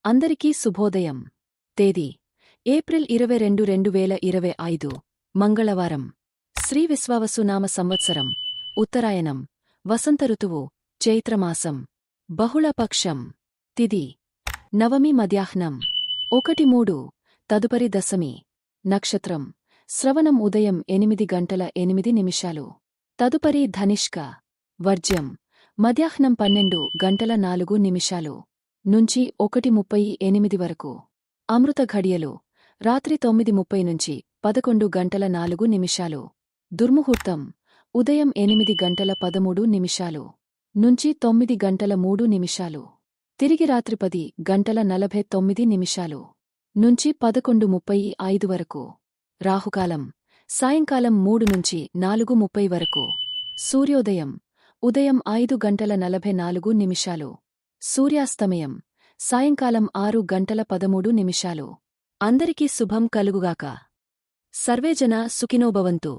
అందరికీ శుభోదయం. తేదీ ఏప్రిల్ 22 2025 మంగళవారం. శ్రీ విశ్వావసునామ సంవత్సరం ఉత్తరాయణం వసంత ఋతువు చైత్రమాసం బహుళపక్షం. తిథి నవమి మధ్యాహ్నం 1:03 తదుపరి దశమి. నక్షత్రం శ్రవణం ఉదయం 8:08 తదుపరి ధనిష్క. వర్జ్యం మధ్యాహ్నం 12:04 నుంచి 1:38 వరకు. అమృత ఘడియలు రాత్రి 9:30 నుంచి 11:04. దుర్ముహూర్తం ఉదయం 8:13 నుంచి 9:03. తిరిగి రాత్రి 10:49 నుంచి 11:35 వరకు. రాహుకాలం సాయంకాలం 3 నుంచి 4:30 వరకు. సూర్యోదయం ఉదయం 5:44. సూర్యాస్తమయం సాయంకాలం 6:13. అందరికీ శుభం కలుగుగాక. సర్వేజన సుఖినో భవంతు.